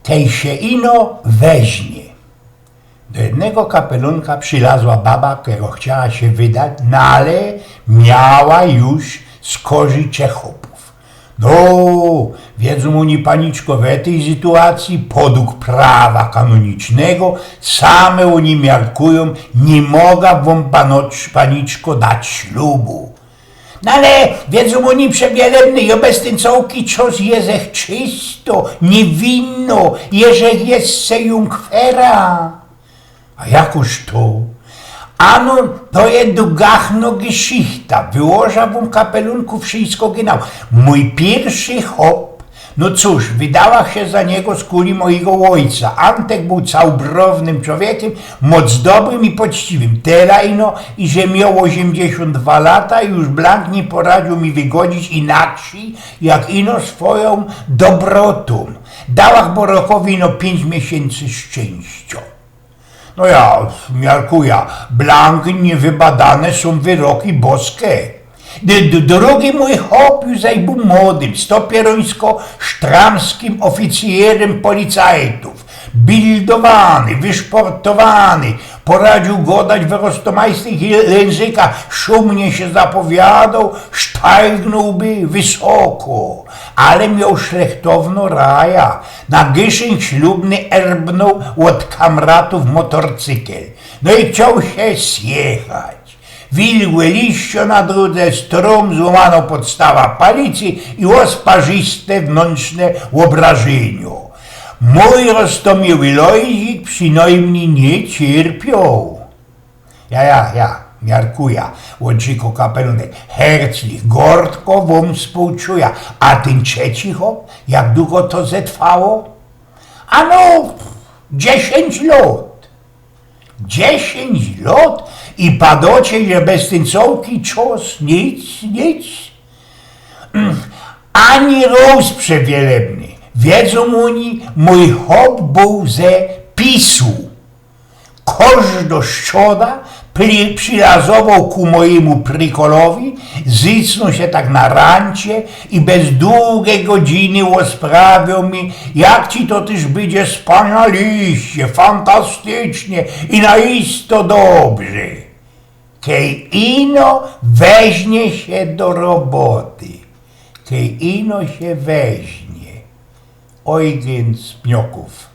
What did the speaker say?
tej się ino weźmie. Do jednego kapelunka przylazła baba, którego chciała się wydać, no ale miała już z korzy Czechopów. No, wiedzą oni, paniczko, w tej sytuacji, podług prawa kanonicznego, same oni miarkują, nie mogą wam, paniczko, dać ślubu. No ale wiedzą oni przewielebny i obecnycołki, czos jezech czysto, niewinno, jeżech jest se junkwera. A jakoż to? Ano, to jest dugachno geschichta, wyłoża wam kapelunku wszystko genau. Mój pierwszy hop, no cóż, wydała się za niego z kuli mojego ojca. Antek był całbrownym człowiekiem, moc dobrym i poczciwym. Teraz ino, i że miał 82 lata i już blank nie poradził mi wygodzić inaczej, jak ino swoją dobrotą. Dałach Borochowi ino 5 miesięcy szczęścia. No ja miarkuję, blank niewybadane są wyroki boskie. Drugi mój hop już był młodym, stopierońsko-sztramskim oficjerem policajtów. Bildowany, wyszportowany, poradził godać w roztomajstych językach, szumnie się zapowiadał, sztajgnąłby wysoko, ale miał szlechtowno raja. Na gyszyn ślubny erbnął od kamratów motorcykel. No i chciał się zjechać. Wilgłe liście na drodze, strom, złamano podstawa palicy i osparzyste wnętrzne obrażenie. Mój rostomiły lojzik przynajmniej nie cierpiał. Ja, miarkuję, łączyko kapelunek, herzlich, gortko wam współczuję. A ten trzeci hop, jak długo to zetrwało? Ano, 10 lat. 10 lat i padocie, że bez tej cołki czos, nic. Ani roz przewielebny. Wiedzą oni, mój hop był ze PiS-u. Kosz do szczoda przylazował ku mojemu prykolowi, zycnął się tak na rancie i bez długiej godziny osprawiał mi, jak ci to też będzie wspanialiście, fantastycznie i naisto dobrze. Kej ino weźmie się do roboty, kej ino się weźmie. Eugen z Pnioków.